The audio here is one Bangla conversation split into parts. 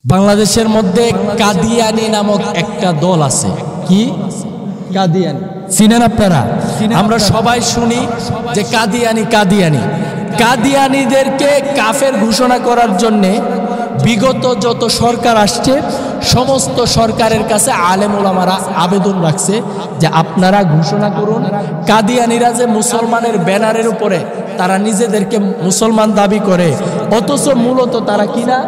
বাংলাদেশের মধ্যে কাদিয়ানি নামক একটা দল আছে। কি কাদিয়ানি চিনেন আপনারা? আমরা সবাই শুনি যে কাদিয়ানি কাদিয়ানি কাদিয়ানিদেরকে কাফের ঘোষণা করার জন্যে বিগত যত সরকার আসছে সমস্ত সরকারের কাছে আলেম ওলামারা আবেদন রাখছে যে আপনারা ঘোষণা করুন কাদিয়ানিরা যে মুসলমানের ব্যানারের উপরে তারা নিজেদেরকে মুসলমান দাবি করে অথচ মূলত তারা কিনা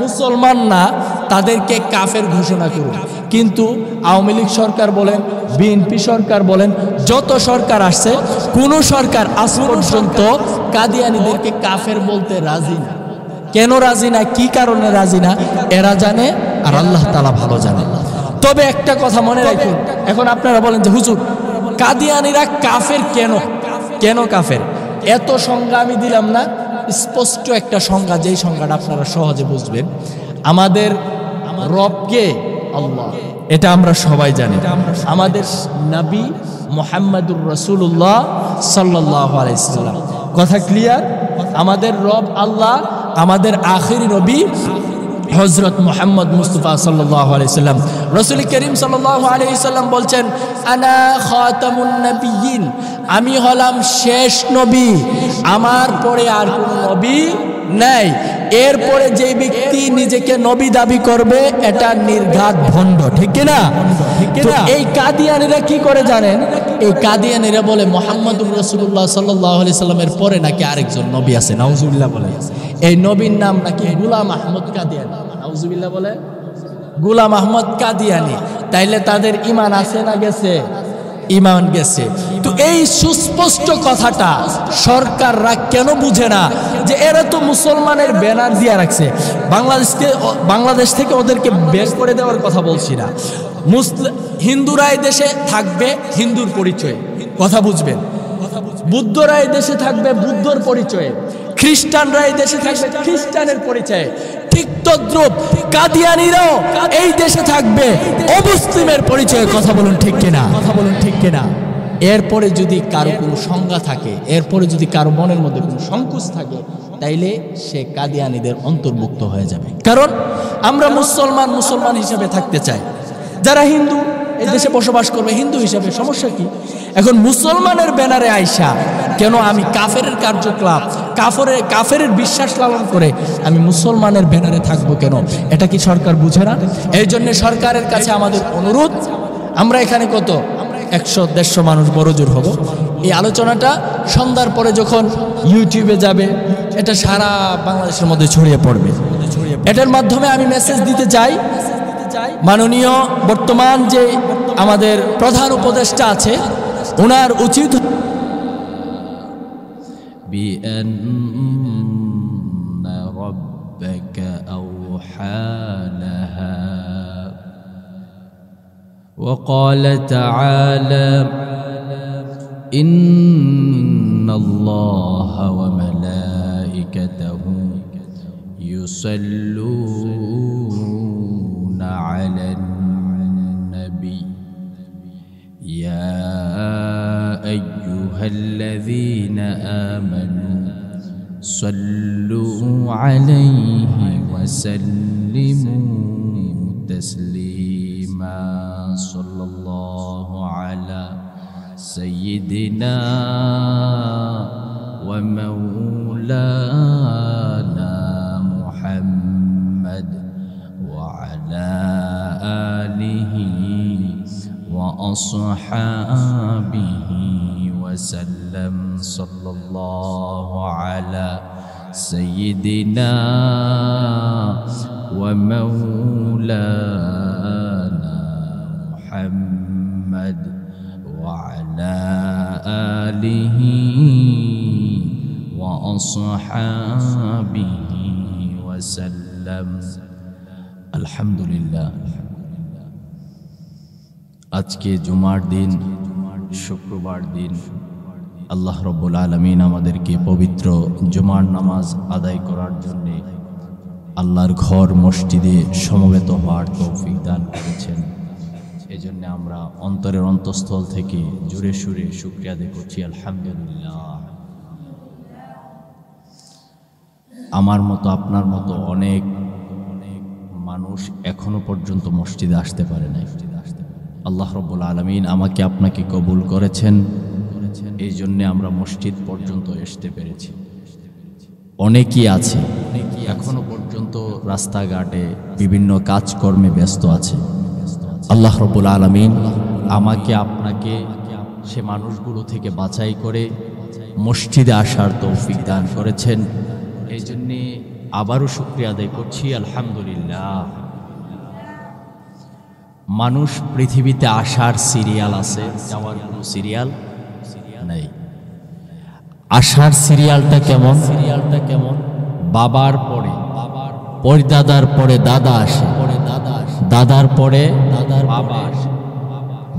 মুসলমান না, তাদেরকে কাফের ঘোষণা করুন। কিন্তু আওয়ামী লীগ সরকার বলেন, বিএনপি সরকার বলেন, যত সরকার আসছে কোন সরকার আজ পর্যন্ত কাদিয়ানিদেরকে কাফের বলতে রাজি না। কেন রাজি না, কি কারণে রাজি না এরা জানে আর আল্লাহ তাআলা ভালো জানে। তবে একটা কথা মনে রাখুন, এখন আপনারা বলেন যে হুজুর কাদিয়ানিরা কাফের কেন, কেন কাফের? এত সংজ্ঞা আমি দিলাম না, স্পষ্ট একটা সংজ্ঞা, যেই সংজ্ঞাটা আপনারা সহজে বুঝবেন। আমাদের রবকে আল্লাহ, এটা আমরা সবাই জানি। আমাদের নবী মুহাম্মদুর রাসূলুল্লাহ সাল্লাল্লাহু আলাইহি সাল্লাম, কথা ক্লিয়ার? আমাদের রব আল্লাহ, আমাদের আখির নবী হযরত মুহাম্মদ মুস্তাফা সাল্লাল্লাহু আলাইহি সাল্লাম। রাসূল করিম সাল্লাল্লাহু আলাইহি সাল্লাম বলছেন আনা খাতামুন নবিয়্যিন, আমি হলাম শেষ নবী, আমার পরে আর কোন নবী নাই। এরপরে যে ব্যক্তি নিজেকে নবী দাবি করবে এটা নির্ঘাত ভণ্ড, ঠিক কি না? তো এই কাদিয়ানিরা কি করে জানেন? এই কাদিয়ানিরা বলে মুহাম্মদুর রাসূলুল্লাহ সাল্লাল্লাহু আলাইহি সাল্লামের পরে নাকি আরেকজন নবী আছে, নাউজুবিল্লাহ বলে। এই নবীর নাম নাকি গোলাম আহমদ কাদিয়ানি, নাউজুবিল্লাহ বলে, গোলাম আহমদ কাদিয়ানি। তাইলে তাদের ঈমান আছে না গেছে? ঈমান গেছে। তো এই সুস্পষ্ট কথাটা সরকাররা কেন বুঝে না যে এরা তো মুসলমানের ব্যানার দিয়ে রাখছে? বাংলাদেশ থেকে ওদেরকে বের করে দেওয়ার কথা বলছি না। হিন্দুরা এই দেশে থাকবে হিন্দুর পরিচয়ে, কথা বুঝবেন। বুদ্ধরা এই দেশে থাকবে বুদ্ধর পরিচয়ে, খ্রিস্টানরা এই দেশে থাকবে খ্রিস্টানের পরিচয়ে। ঠিক তদ্রুপ কাদিয়ানিরাও এই দেশে থাকবে অমুসলিমের পরিচয়ে। কথা বলুন ঠিক কিনা? কথা বলুন ঠিক কিনা? এরপরে যদি কারো কোনো সংজ্ঞা থাকে, এরপরে যদি কারো মনের মধ্যে কোনো সংকোচ থাকে, তাইলে সে কাদিয়ানিদের অন্তর্ভুক্ত হয়ে যাবে। কারণ আমরা মুসলমান হিসেবে থাকতে চাই। যারা হিন্দু এই দেশে বসবাস করবে হিন্দু হিসেবে, সমস্যা কি? এখন মুসলমানের ব্যানারে আইসা কেন আমি কাফের কার্যকলাপ, কাফের বিশ্বাস লালন করে আমি মুসলমানের ব্যানারে থাকবো কেন? এটা কি সরকার বুঝে না? এই জন্য সরকারের কাছে আমাদের অনুরোধ, আমরা এখানে কত 100-150 মানুষ বড়জোর হব। এই আলোচনাটা সন্ধ্যার পরে যখন ইউটিউবে যাবে এটা সারা বাংলাদেশের মধ্যে ছড়িয়ে পড়বে। এটার মাধ্যমে আমি মেসেজ দিতে চাই, মাননীয় বর্তমান যে আমাদের প্রধান উপদেষ্টা আছে ওনার উচিত বিআন্না রাব্বাকা আওহালাহা ওয়া ক্বালা তাআলা ইন্নাল্লাহা ওয়া মালাইকাতাহু ইউসাল্লুনা আলান নবী ইয়া আইয়ুহাল্লাযীনা আমানু সাল্লু আলাইহি ওয়া সাল্লিমু তাসলিমা সাল্লাল্লাহু আলা সাইয়্যিদিনা ওয়া মাওলানা মুহাম্মদ ওয়া আলা আলিহি ওয়া আসহাবিহি ওয়া সাল্লাম সাল্লাল্লাহু আলা সাইয়্যিদিনা ওয়া মাওলানা মুহাম্মদ ওয়া আলা আলিহি ওয়া আসহাবিহি ওয়া সাল্লাম। আলহামদুলিল্লাহ। আজকে জুমার দিন, শুক্রবার দিন, আল্লাহ রাব্বুল আলামিন আমাদেরকে পবিত্র জুমার নামাজ আদায় করার জন্য আল্লাহর ঘর মসজিদে সমবেত হওয়ার তৌফিক দান করেছেন। এজন্য আমরা অন্তরের অন্তঃস্থল থেকে জোরে সুরে শুকরিয়া আদায় করছি, আলহামদুলিল্লাহ। আমার মতো আপনার মতো অনেক মানুষ এখনো পর্যন্ত মসজিদে আসতে পারে নাই। আল্লাহ রাব্বুল আলামিন আমাকে আপনাকে কবুল করেছেন, এই জন্যে আমরা মসজিদ পর্যন্ত আসতে পেরেছি। অনেকেই আছে এখনো পর্যন্ত রাস্তাঘাটে বিভিন্ন কাজকর্মে ব্যস্ত আছে। আল্লাহ রাব্বুল আলামিন আমাকে আপনাকে সে মানুষগুলো থেকে বাছাই করে মসজিদে আসার তৌফিক দান করেছেন। এই জন্যে আবারও শুকরিয়া আদায় করছি, আলহামদুলিল্লাহ। মানুষ পৃথিবীতে আসার সিরিয়াল আছে, যাওয়ার কোনো সিরিয়াল নেই। আসার সিরিয়ালটা কেমন? বাবার পরে পরদাদার পরে দাদা আসে, দাদার পরে বাবা আসে,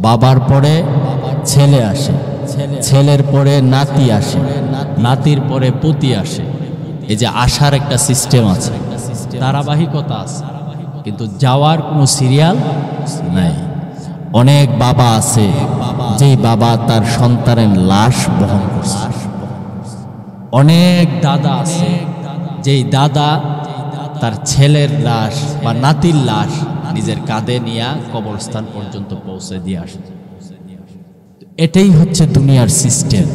বাবার পরে ছেলে আসে, ছেলের পরে নাতি আসে, নাতির পরে পুতি আসে। এই যে আসার একটা সিস্টেম আছে, ধারাবাহিকতা আছে, কিন্তু যাওয়ার কোনো সিরিয়াল নাই। অনেক বাবা আছে যেই বাবা তার সন্তানের লাশ বহন করছে। অনেক দাদা আছে যেই দাদা তার ছেলের লাশ বা নাতির লাশ নিজের কাঁধে নিয়ে কবরস্থান পর্যন্ত পৌঁছে দিয়ে আসে। এটাই হচ্ছে দুনিয়ার সিস্টেম।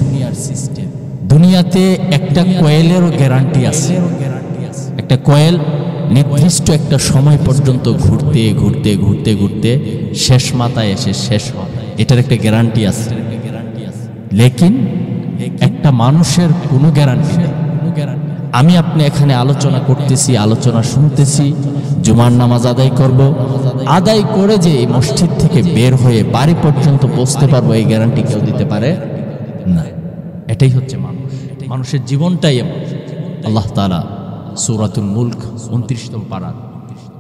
দুনিয়াতে একটা কয়েলেরও গ্যারান্টি আছে। একটা কয়েল নির্দিষ্ট একটা সময় পর্যন্ত ঘুরতে ঘুরতে ঘুরতে ঘুরতে শেষ মাথায় এসে শেষ হয়, এটার একটা গ্যারান্টি আছে। লেকিন একটা মানুষের কোনো গ্যারান্টি নেই। আমি আপনি এখানে আলোচনা করতেছি, আলোচনা শুনতেছি, জুমার নামাজ আদায় করব, আদায় করে যে এই মসজিদ থেকে বের হয়ে বাড়ি পর্যন্ত পৌঁছতে পারবো, এই গ্যারান্টি কেউ দিতে পারে না। এটাই হচ্ছে মানুষ, মানুষের জীবনটাই এমন। আল্লাহ তাআলা সূরাতুল মুলক 29তম পারা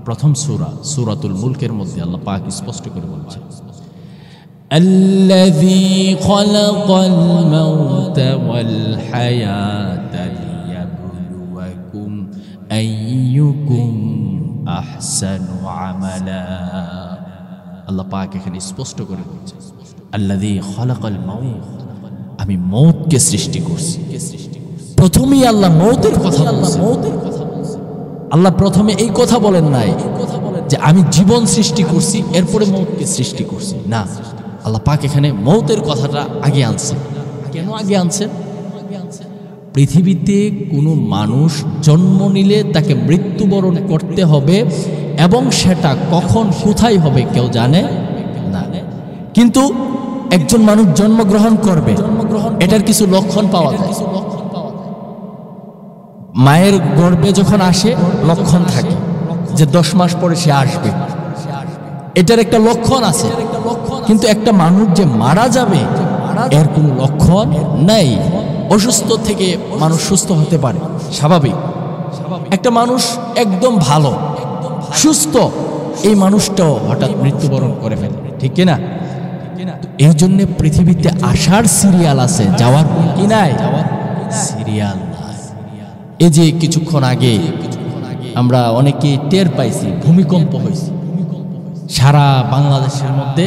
প্রথম সূরাতুল মুলকের মধ্যে আল্লাহ পাক স্পষ্ট করে বলছেন, الذي خلق الموت والحياة ليبلوكم أيكم أحسن عملا। আল্লাহ পাক এখানে স্পষ্ট করে বলছেন, الذي خلق الموت, আমি মওতকে সৃষ্টি করছি। প্রথমেই আল্লাহ মওতের কথা বলছেন। আল্লাহ প্রথমে এই কথা বলেন নাই যে আমি জীবন সৃষ্টি করছি এরপরে মওতকে সৃষ্টি করছি, না। আল্লাহ পাক এখানে মওতের কথাটা আগে আনছেন। কেন আগে আনছেন? পৃথিবীতে কোনো মানুষ জন্ম নিলে তাকে মৃত্যুবরণ করতে হবে, এবং সেটা কখন কোথায় হবে কেউ জানে না। কিন্তু একজন মানুষ জন্মগ্রহণ করবে, এটার কিছু লক্ষণ পাওয়া যায়। মায়ের গর্ভে যখন আসে লক্ষণ থাকে যে 10 মাস পরে সে আসবে, এটার একটা লক্ষণ আছে। কিন্তু একটা মানুষ যে মারা যাবে এর কোনো লক্ষণ নাই। অসুস্থ থেকে মানুষ সুস্থ হতে পারে, স্বাভাবিক। একটা মানুষ একদম ভালো সুস্থ, এই মানুষটাও হঠাৎ মৃত্যুবরণ করে ফেলে, ঠিক কিনা? এই জন্য পৃথিবীতে আসার সিরিয়াল আছে, যাওয়ার কি নাই? সিরিয়াল নাই। এই যে কিছুক্ষণ আগে আমরা অনেকে টের পাইছি, ভূমিকম্প হয়েছে, সারা বাংলাদেশের মধ্যে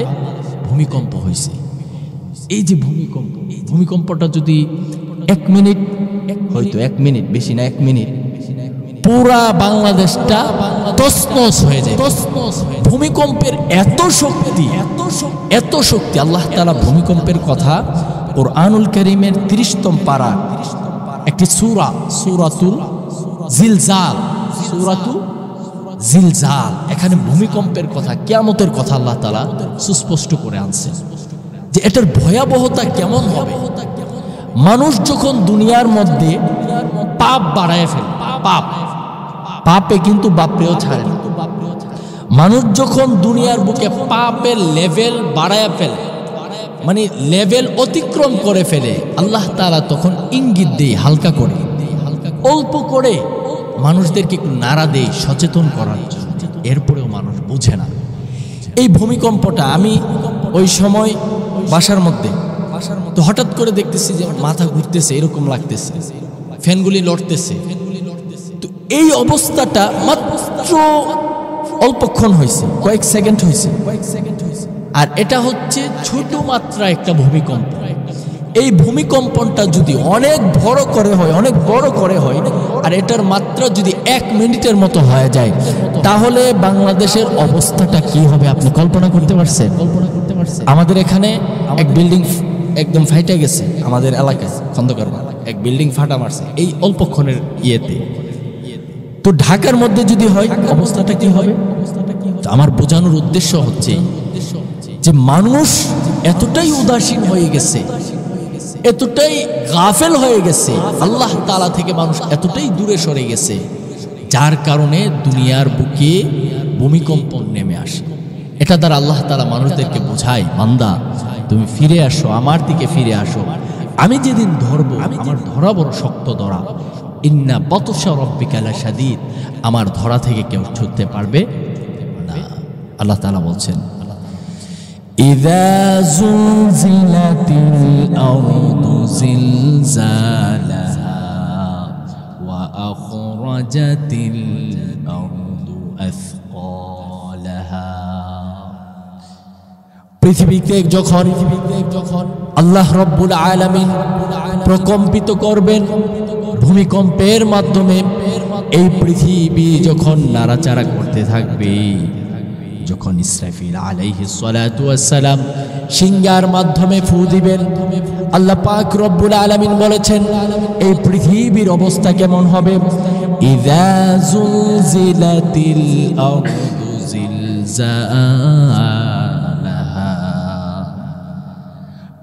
ভূমিকম্প হয়েছে। এই যে ভূমিকম্পটা যদি 1 মিনিট, হয়তো 1 মিনিট, বেশি না 1 মিনিট, পুরা বাংলাদেশটা তছনছ হয়ে যায়। ভূমিকম্পের এত শক্তি, এত শক্তি। আল্লাহ তাআলা ভূমিকম্পের কথা কুরআনুল কারীমের 30তম পারা একটি সূরা, সূরাতুল জিলজাল, সূরাতুল জিলজাল, এখানে ভূমিকম্পের কথা, কিয়ামতের কথা আল্লাহ তাআলা সুস্পষ্ট করে আনছে যে এটার ভয়াবহতা কেমন হবে। মানুষ যখন দুনিয়ার মধ্যে পাপ বাড়ায় ফেলে, পাপে কিন্তু বাপরেও ছাড়ে না। মানুষ যখন দুনিয়ার বুকে পাপের লেভেল বাড়ায় ফেলে, মানে লেভেল অতিক্রম করে ফেলে, আল্লাহ তাআলা তখন ইঙ্গিত দেয় হালকা করে, অল্প করে মানুষদেরকে একটু নাড়া দেয় সচেতন করার জন্য। এরপরেও মানুষ বুঝে না। এই ভূমিকম্পটা, আমি ওই সময় বাসার মধ্যে তো হঠাৎ করে দেখতেছি যে মাথা ঘুরতেছে, এরকম লাগতেছে, ফ্যানগুলি লড়তেছে। তো এই অবস্থাটা মাত্র অল্পক্ষণ হয়েছে, কয়েক সেকেন্ড হয়েছে। আর এটা হচ্ছে ছোট মাত্রা একটা ভূমিকম্প। এই ভূমিকম্পটা যদি অনেক বড় করে হয়, অনেক বড় করে হয়, আর এটার মাত্রা যদি 1 মিনিটের মতো হয়ে যায়, তাহলে বাংলাদেশের অবস্থাটা কি হবে আপনি কল্পনা করতে পারছেন? আমাদের এখানে এক বিল্ডিং একদম ফাইটে গেছে, আমাদের এলাকায় খন্দকার এক বিল্ডিং ফাটা মারছে এই অল্পক্ষণের ইয়েতে। তো ঢাকার মধ্যে যদি হয় অবস্থাটা কি হবে? আমার বোঝানোর উদ্দেশ্য হচ্ছে যে মানুষ এতটাই উদাসীন হয়ে গেছে, এতটাই গাফেল হয়ে গেছে, আল্লাহ তাআলা থেকে মানুষ এতটাই দূরে সরে গেছে, যার কারণে দুনিয়ার বুকে ভূমিকম্প নেমে আসে। এটা দ্বারা আল্লাহ তাআলা মানুষদেরকে বোঝায়, বান্দা তুমি ফিরে আসো, আমার দিকে ফিরে আসো, আমি যেদিন ধরবো আমার ধরা বড় শক্ত ধরা, ইন্না বাতশা রাব্বিকা লাশাদীদ, আমার ধরা থেকে কেউ ছুটতে পারবে না। আল্লাহ তাআলা বলছেন, ইযা যুলজিলাতিল আরদু জিলজালাহা ওয়া আখরাজাতিল আরদু আথকালাহা। পৃথিবীকে যখন আল্লাহ রব্বুল আলামিন প্রকম্পিত করবেন ভূমিকম্পের মাধ্যমে, এই পৃথিবী যখন নাড়াচাড়া করতে থাকবে, যখন ইসরাফিল আলাইহিস সালাতু ওয়াস সালাম সিংহার মাধ্যমে ফু দিবেন, আল্লাহ পাক রব্বুল আলামিন বলেছেন এই পৃথিবীর অবস্থা কেমন হবে? ইযা যুলজিলাতিল আরদু জিলজালাহা,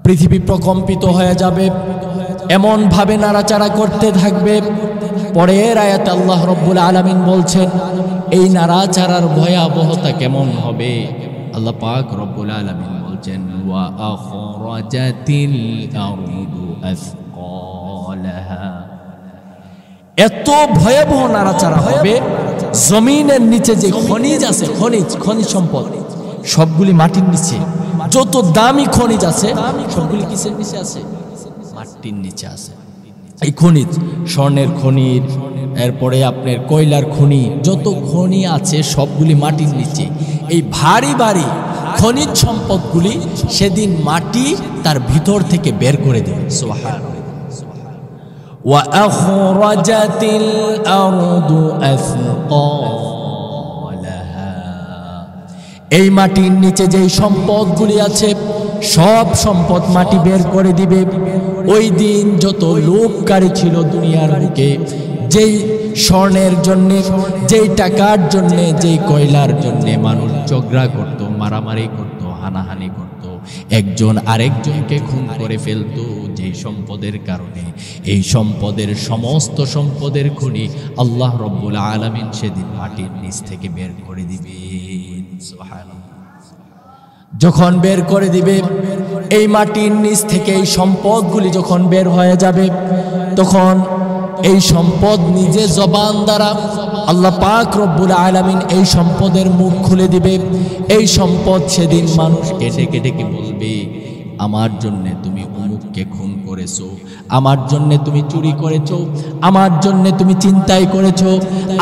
পৃথিবী প্রকম্পিত হয়ে যাবে, এমন ভাবে নাড়াচাড়া করতে থাকবে। পরের আয়াতে আল্লাহ রব্বুল আলামিন বলছেন এই নাড়াচাড়ার ভয়াবহতা কেমন হবে? আল্লাহ পাক রব্বুল আলামিন বলছেন ওয়া আখরাজাতিল আরদু আথকালাহা, এত ভয়াবহ নাড়াচাড়া হবে, জমিনের নিচে যে খনিজ আছে, খনিজ সম্পদ সবগুলি মাটির নিচে, যত দামি খনিজ আছে সবগুলি কিসের নিচে আছে? মাটির নিচে আছে। এই খনিজ, স্বর্ণের খনি, এরপরে আপনার কয়লার খনি, যত খনি আছে সবগুলি মাটির নিচে। এই ভারী ভারী খনিজ সম্পদগুলি সেদিন মাটি তার ভিতর থেকে বের করে দেবে। সুবহানাল্লাহ। ওয়া আখরাজাতিল আরদু আথকালাহা, এই মাটির নিচে যেই সম্পদগুলি আছে সব সম্পদ মাটি বের করে দিবে। ওই দিন যত লোভকারী ছিল দুনিয়ার বুকে, যেই স্বর্ণের জন্যে, যেই টাকার জন্যে, যেই কয়লার জন্যে মানুষ ঝগড়া করত, মারামারি করত, হানাহানি করত, একজন আরেকজনকে খুন করে ফেলতো, যেই সম্পদের কারণে, এই সম্পদের সমস্ত সম্পদের খনি আল্লাহ রব্বুল আলামিন সেদিন মাটির নিচ থেকে বের করে দিবেন। সুবহানাল্লাহ। যখন বের করে দিবে, এই মাটির নিচ থেকে এই সম্পদগুলি যখন বের হয়ে যাবে, তখন এই সম্পদ নিজে জবান দ্বারা আল্লাহ পাক রব্বুল আলামিন এই সম্পদের মুখ খুলে দিবে। এই সম্পদ সেদিন মানুষ কেটে কেটে কি বলবে, আমার জন্যে তুমি অমুককে খুন করেছো, আমার জন্যে তুমি চুরি করেছো, আমার জন্যে তুমি চিন্তাই করেছো,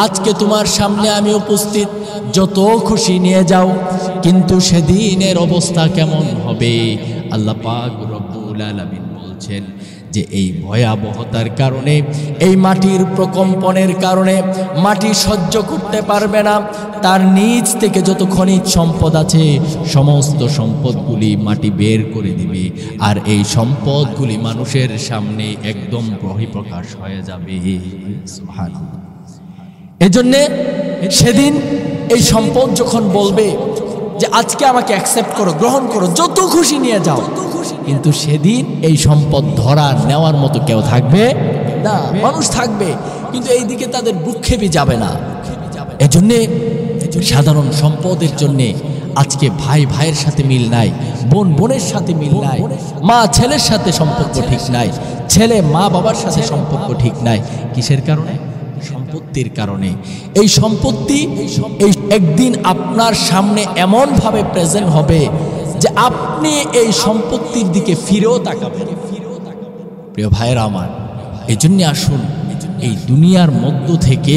আজকে তোমার সামনে আমি উপস্থিত, যত খুশি নিয়ে যাও। কিন্তু সেদিনের অবস্থা কেমন হবে? আল্লাহ পাক রব্বুল আলামিন বলছেন যে এই ভয়াবহতার কারণে, এই মাটির প্রকম্পনের কারণে মাটি সহ্য করতে পারবে না, তার নিচ থেকে যত খনিজ সম্পদ আছে সমস্ত সম্পদগুলি মাটি বের করে দিবে, আর এই সম্পদগুলি মানুষের সামনে একদম বহিঃপ্রকাশ হয়ে যাবে। সুবহানাল্লাহ। এজন্যে সেদিন এই সম্পদ যখন বলবে যে আজকে আমাকে অ্যাকসেপ্ট করো, গ্রহণ করো, যত খুশি নিয়ে যাও, কিন্তু সেদিন এই সম্পদ ধরার নেওয়ার মতো কেউ থাকবে না। মানুষ থাকবে কিন্তু এই দিকে তাদের ভ্রুক্ষেপই যাবে না। এজন্যে সাধারণ সম্পদের জন্যে আজকে ভাই ভাইয়ের সাথে মিল নাই, বোন বোনের সাথে মিল নাই, মা ছেলের সাথে সম্পর্ক ঠিক নাই, ছেলে মা বাবার সাথে সম্পর্ক ঠিক নাই। কিসের কারণে? সম্পত্তির কারণে। এই সম্পত্তি এই একদিন আপনার সামনে এমন ভাবে প্রেজেন্ট হবে যে আপনি এই সম্পত্তির দিকে ফিরেও তাকাবেন। প্রিয় ভাইয়েরা আমার, এই জন্য আসুন এই দুনিয়ার মধ্য থেকে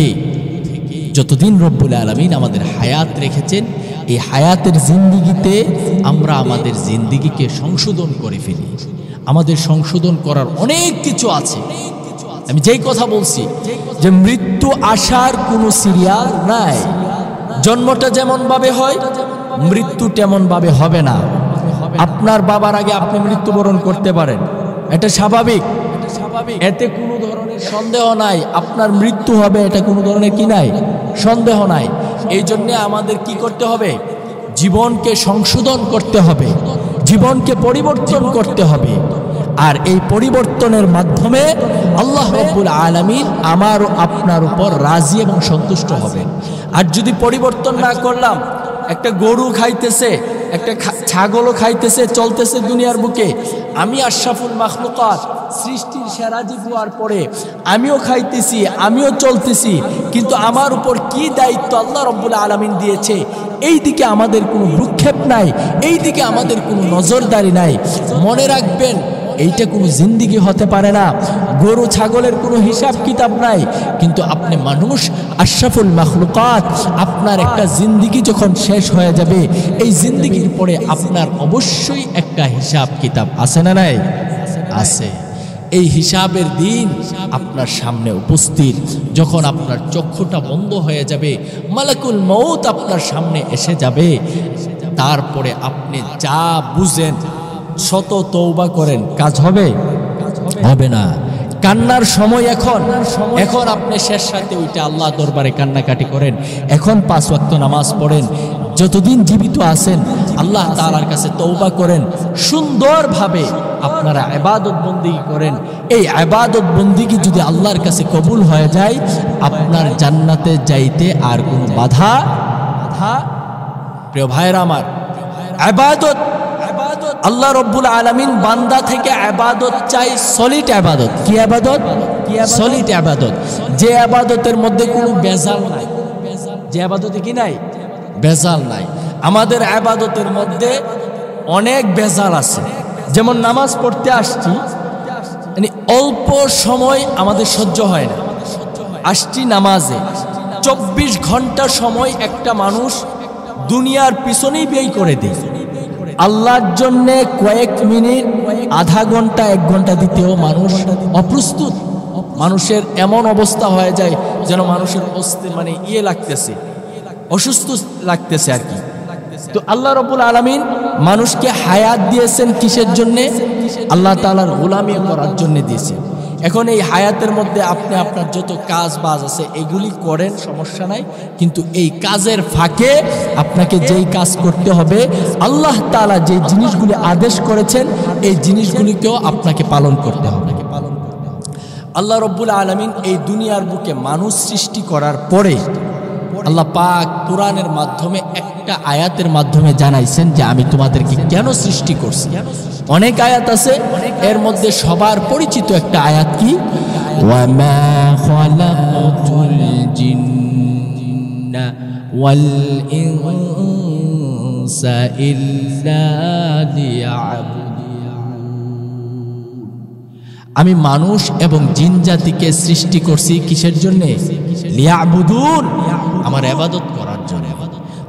যতদিন রব্বুল আলামিন আমাদের হায়াত রেখেছেন, এই হায়াতের জিন্দিগিতে আমরা আমাদের জিন্দিগিকে সংশোধন করে ফেলি। আমাদের সংশোধন করার অনেক কিছু আছে, আমি যেই কথা বলছি যে মৃত্যু আসার কোনো সিরিয়াল নাই। জন্মটা যেমন ভাবে হয় মৃত্যু তেমন ভাবে হবে না। আপনার বাবার আগে আপনি মৃত্যুবরণ করতে পারেন, এটা স্বাভাবিক, এতে কোনো ধরনের সন্দেহ নাই। আপনার মৃত্যু হবে, এটা কোনো ধরনের কি নাই, সন্দেহ নাই। এই জন্যে আমাদের কি করতে হবে? জীবনকে সংশোধন করতে হবে, জীবনকে পরিবর্তন করতে হবে। আর এই পরিবর্তনের মাধ্যমে আল্লাহ রাব্বুল আলামিন আমার ও আপনার উপর রাজি এবং সন্তুষ্ট হবেন। আর যদি পরিবর্তন না করলাম, একটা গরু খাইতেছে, একটা ছাগলও খাইতেছে, চলতেছে দুনিয়ার বুকে, আমি আশরাফুল মাখলুকাত, সৃষ্টির সেরা জীব হওয়ার পরে আমিও খাইতেছি, আমিও চলতেছি, কিন্তু আমার উপর কি দায়িত্ব আল্লাহ রাব্বুল আলামিন দিয়েছে এই দিকে আমাদের কোনো ভ্রুক্ষেপ নাই, এই দিকে আমাদের কোনো নজরদারি নাই। মনে রাখবেন, এইটা কোনো জিন্দিগি হতে পারে না। গরু ছাগলের কোনো হিসাব কিতাব নাই, কিন্তু আপনি মানুষ, আশরাফুল মাখলুকাত, আপনার একটা জিন্দিগি যখন শেষ হয়ে যাবে, এই জিন্দিগির পরে আপনার অবশ্যই একটা হিসাব কিতাব আছে না নাই? আছে। এই হিসাবের দিন আপনার সামনে উপস্থিত। যখন আপনার চক্ষুটা বন্ধ হয়ে যাবে, মালাকুল মউত আপনার সামনে এসে যাবে, তারপরে আপনি যা বুঝেন, শত তওবা করেন, কাজ হবে? হবে না। কান্নার সময় এখন, এখন আপনি শেষ রাতে ওইটা আল্লাহ দরবারে কান্নাকাটি করেন, এখন 5 ওয়াক্ত নামাজ পড়েন, যতদিন জীবিত আছেন আল্লাহ তাআলার কাছে তওবা করেন, সুন্দরভাবে আপনারা ইবাদত বন্দেগী করেন। এই ইবাদত বন্দেগী যদি আল্লাহর কাছে কবুল হয়ে যায়, আপনার জান্নাতে যাইতে আর কোনো বাধা। প্রিয় ভাইরা আমার, ইবাদত, আল্লাহ রাব্বুল আলামিন বান্দা থেকে ইবাদত চাই, সলিড ইবাদত। কি ইবাদত? সলিড ইবাদত, যে ইবাদতের মধ্যে কোনো বেজাল নাই, যে ইবাদতে কি নাই, বেজাল নাই। আমাদের ইবাদতের মধ্যে অনেক বেজাল আছে। যেমন নামাজ পড়তে আসছি, মানে অল্প সময় আমাদের সহ্য হয় না, আসছি নামাজে 24 ঘন্টা সময় একটা মানুষ দুনিয়ার পিছনেই ব্যয় করে দেয়। আল্লাহর জন্য কয়েক মিনিট, আধা ঘন্টা, 1 ঘন্টা দিতেও মানুষ অপ্রস্তুত। মানুষের এমন অবস্থা হয়ে যায় যেন মানুষের মানে লাগতেছে, অসুস্থ লাগতেছে আর কি। তো আল্লাহ রাব্বুল আলামিন মানুষকে হায়াত দিয়েছেন কিসের জন্যে? আল্লাহ তাআলার গোলামি করার জন্য দিয়েছেন। এখন এই হায়াতের মধ্যে আপনি আপনার যত কাজ বাজ আছে এগুলি করেন, সমস্যা নাই, কিন্তু এই কাজের ফাঁকে আপনাকে যেই কাজ করতে হবে, আল্লাহ তাআলা যে জিনিসগুলি আদেশ করেছেন এই জিনিসগুলিকেও আপনাকে পালন করতে হবে। আল্লাহ রাব্বুল আলামিন এই দুনিয়ার বুকে মানুষ সৃষ্টি করার পরে আল্লাহ পাক কোরআনের মাধ্যমে একটা আয়াতের মাধ্যমে জানাইছেন যে আমি তোমাদেরকে কেন সৃষ্টি করছি। অনেক আয়াত আছে, এর মধ্যে সবার পরিচিত একটা আয়াত কি? ওয়ামা খালাকতুল জিন্না ওয়াল ইনসা ইল্লা লিয়াবুদুন। আমি মানুষ এবং জিন জাতিকে সৃষ্টি করছি কিসের জন্য? লিয়াবুদুন, আমার ইবাদত করার জন্য।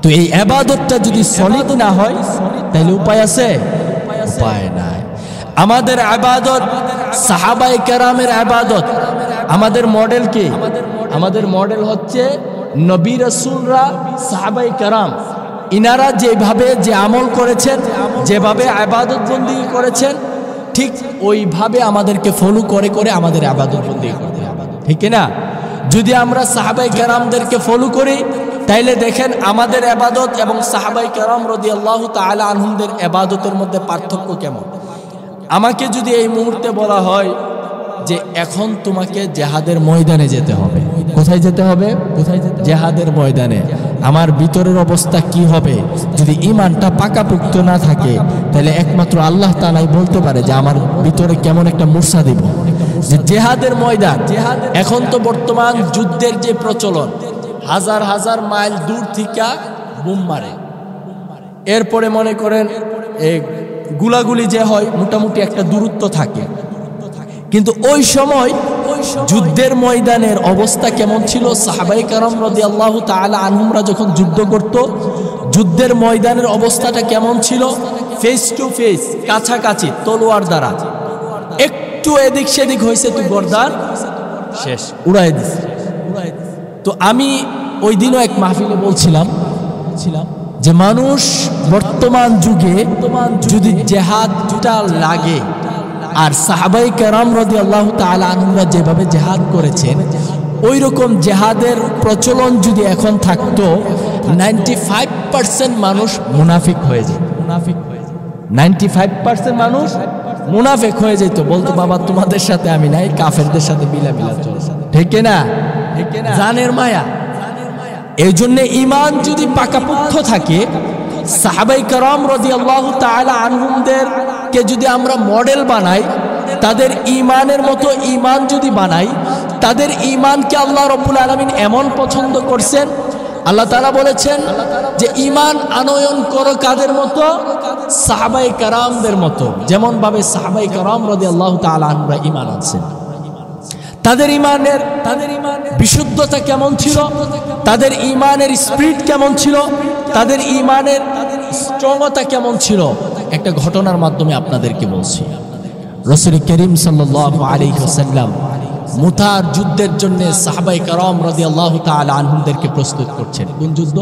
তো এই ইবাদতটা যদি সলিড না হয় তাহলে উপায় আছে? উপায় নাই। আমাদের ইবাদত সাহাবায়ে কেরামের ইবাদত। আমাদের মডেল কি? আমাদের মডেল হচ্ছে নবী রাসূলরা, সাহাবায়ে কেরাম। ইনারা যেভাবে যে আমল করেছেন, যেভাবে ইবাদত বন্দেগী করেছেন, ঠিক ওইভাবে আমাদেরকে ফলো করে করে আমাদের ইবাদত বন্দেগী করতে হবে, ঠিক না? যদি আমরা সাহাবায়ে কেরামদেরকে ফলো করি তাইলে দেখেন আমাদের ইবাদত এবং সাহাবায়ে কেরাম রাদিয়াল্লাহু তাআলা আনহুমদের ইবাদতের মধ্যে পার্থক্য কেমন। আমাকে যদি এই মুহূর্তে বলা হয় যে এখন তোমাকে জিহাদের ময়দানে যেতে হবে, কোথায় যেতে হবে? জিহাদের ময়দানে, আমার ভিতরের অবস্থা কি হবে? যদি ঈমানটা পাকাপোক্ত না থাকে তাহলে একমাত্র আল্লাহ তাআলাই বলতে পারে যে আমার ভিতরে কেমন একটা মূর্ছা দিব। যে জিহাদের ময়দান, এখন তো বর্তমান যুদ্ধের যে প্রচলন, হাজার হাজার মাইল দূর থেকে বোম মারে, এরপরে মনে করেন গুলাগুলি যে হয় মোটামুটি একটা দূরত্ব থাকে, কিন্তু ওই সময় যুদ্ধের ময়দানের অবস্থা কেমন ছিল? সাহাবায়ে কেরাম রাদিয়াল্লাহু তাআলা আনহুমরা যখন যুদ্ধ করত, যুদ্ধের ময়দানের অবস্থাটা কেমন ছিল? ফেস টু ফেস, কাছাকাছি, তলোয়ার দ্বারা। একটু এদিক সেদিক হয়েছে তুই গর্দান শেষ, উড়াই দিছে। তো আমি ওই দিনও এক মাহফিলে বলছিলাম যে মানুষ বর্তমান যুগে যদি জেহাদটা লাগে, আর সাহাবায়ে কেরাম রাদিয়াল্লাহু তাআলা আনহুরা যেভাবে জেহাদ করেছেন ওই রকম জেহাদের প্রচলন যদি এখন থাকতো, 95% মানুষ মুনাফিক হয়ে যেত। 95% মানুষ মুনাফিক হয়ে যেত, বলতো বাবা তোমাদের সাথে আমি নাই, কাফেরদের সাথে মিলা চলে। ঠিক না? জানের মায়া। এই জন্য ঈমান যদি পাকাপোক্ত থাকে, সাহাবায়ে কেরাম রাদিয়াল্লাহু তাআলা আনহুমদেরকে যদি আমরা মডেল বানাই, তাদের ঈমানের মতো ঈমান যদি বানাই, তাদের ঈমানকে আল্লাহ রাব্বুল আলামিন এমন পছন্দ করছেন, আল্লাহ তাআলা বলেছেন যে ঈমান আনয়ন করো কাদের মতো? সাহাবায়ে কেরামদের মতো। যেমন ভাবে সাহাবায়ে কেরাম রাদিয়াল্লাহু তাআলা আনহুরা ঈমান আনছেন, তাদের ঈমানের বিশুদ্ধতা কেমন ছিল, তাদের ঈমানের স্পিরিট কেমন ছিল, তাদের ঈমানের স্ট্রংতা কেমন ছিল, একটা ঘটনার মাধ্যমে আপনাদেরকে বলছি। রাসূল করিম সাল্লাল্লাহু আলাইহি ওয়াসাল্লাম মুতার যুদ্ধের জন্য সাহাবায়ে কেরাম রাদিয়াল্লাহু তাআলা আনহুমদেরকে প্রস্তুত করছেন। কোন যুদ্ধ?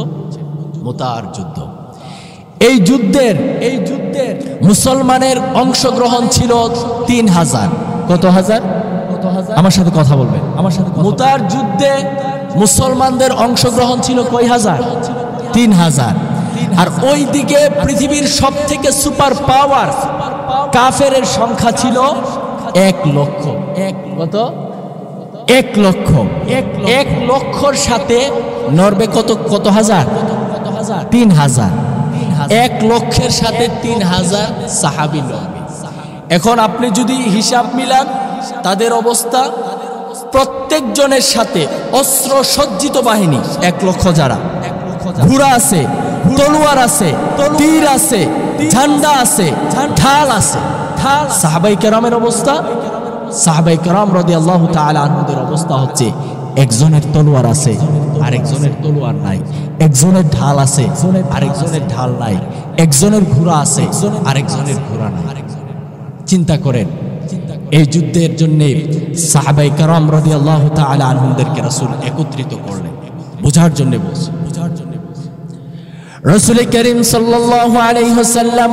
মুতার যুদ্ধ। এই যুদ্ধের মুসলমানের অংশগ্রহণ ছিল 3000। কত হাজার? আমার সাথে কথা বলবেন। মুতার যুদ্ধে মুসলমানদের অংশগ্রহণ ছিল কয় হাজার? 3000। আর ওই দিকে পৃথিবীর সব থেকে সুপার পাওয়ার কাফেরের সংখ্যা ছিল 1 লক্ষ। কত? 1 লক্ষ। 1 লক্ষর সাথে নরবে কত হাজার? 3000। 1 লক্ষের সাথে 3000 সাহাবী লড়বে। এখন আপনি যদি হিসাব মিলান তাদের অবস্থা, প্রত্যেকজনের সাথে অস্ত্র সজ্জিত বাহিনী 1 লক্ষ, যারা ঘোড়া আছে, তলোয়ার আছে, তীর আছে, ঝান্ডা আছে, ঢাল আছে। সাহাবায়ে কেরামের অবস্থা, সাহাবায়ে কেরাম রাদিয়াল্লাহু তাআলা আনহুদের অবস্থা হচ্ছে একজনের তলোয়ার আছে আরেকজনের তলোয়ার নাই, একজনের ঢাল আছে আরেকজনের ঢাল নাই, একজনের ঘোড়া আছে আরেকজনের ঘোড়া নাই। চিন্তা করেন, এই যুদ্ধের জন্য সাহাবায়ে কেরাম রাদিয়াল্লাহু তাআলা আনহুদেরকে রাসূল একত্রিত করলেন। বোঝার জন্য বলছি। রাসূল করিম সাল্লাল্লাহু আলাইহি ওয়াসাল্লাম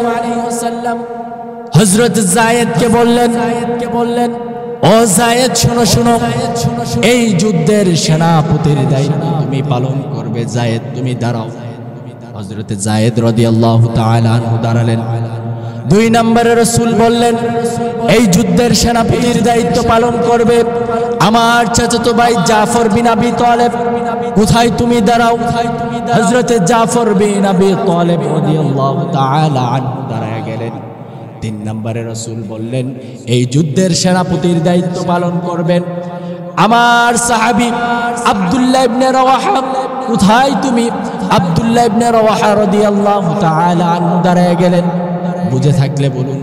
হযরত যায়েদকে বললেন, ও যায়েদ শোনো, এই যুদ্ধের সেনাপতির দায়িত্ব তুমি পালন করবে। যায়েদ তুমি দাঁড়াও। হযরত যায়েদ রাদিয়াল্লাহু তাআলা আনহু দাঁড়ালেন। 2 নম্বরে রাসূল বললেন, এই যুদ্ধের সেনাপতির দায়িত্ব পালন করবে আমার চাচাতো ভাই জাফর বিন আবি তালেব। কোথায়? তুমি দাঁড়াও। হযরত জাফর বিন আবি তালেব রাদিয়াল্লাহু তাআলা আনহু দাঁড়ায় গেলেন। 3 নম্বরে রাসূল বললেন, এই যুদ্ধের সেনাপতির দায়িত্ব পালন করবেন আমার সাহাবী আব্দুল্লাহ ইবনে রাওয়াহা। কোথায় তুমি? আব্দুল্লাহ ইবনে রাওয়াহা রাদিয়াল্লাহু তাআলা আনহু দাঁড়ায় গেলেন। বুঝে থাকলে বলুন,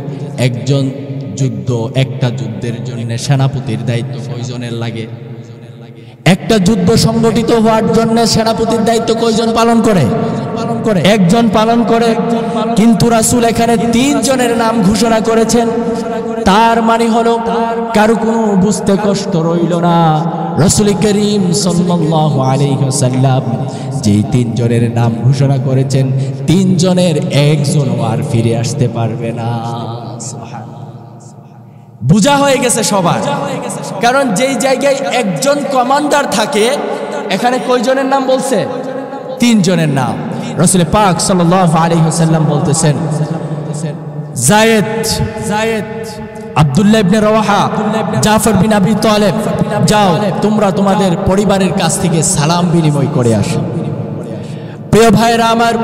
একটা যুদ্ধের জন্য সেনাপতির দায়িত্ব কয়জনের লাগে? একটা যুদ্ধ সংগঠিত হওয়ার জন্য সেনাপতির দায়িত্ব কয়জন পালন করে? একজন পালন করে। কিন্তু রাসূল এখানে 3 জনের নাম ঘোষণা করেছেন। তার মানে হলো কারো কোনো বুঝতে কষ্ট রইল না। রাসূল করিম সাল্লাল্লাহু আলাইহি ওয়াসাল্লাম যেই 3 জনের নাম ঘোষণা করেছেন, 3 জনের একজনও আর ফিরে আসতে পারবে না। বুঝা হয়ে গেছে সবার। কারণ যেই জায়গায় একজন কমান্ডার থাকে, এখানে কয়জনের নাম বলছে? 3 জনের নাম। রাসূল পাক সাল্লাল্লাহু আলাইহি ওয়াসাল্লাম বলতেছেন, যায়েদ, আব্দুল্লাহ ইবনে রাওয়াহা, জাফর বিন আবি তালেব, যাও তোমরা তোমাদের পরিবারের কাছ থেকে সালাম বিনিময় করে আসো। প্রিয় ভাইরা আমার,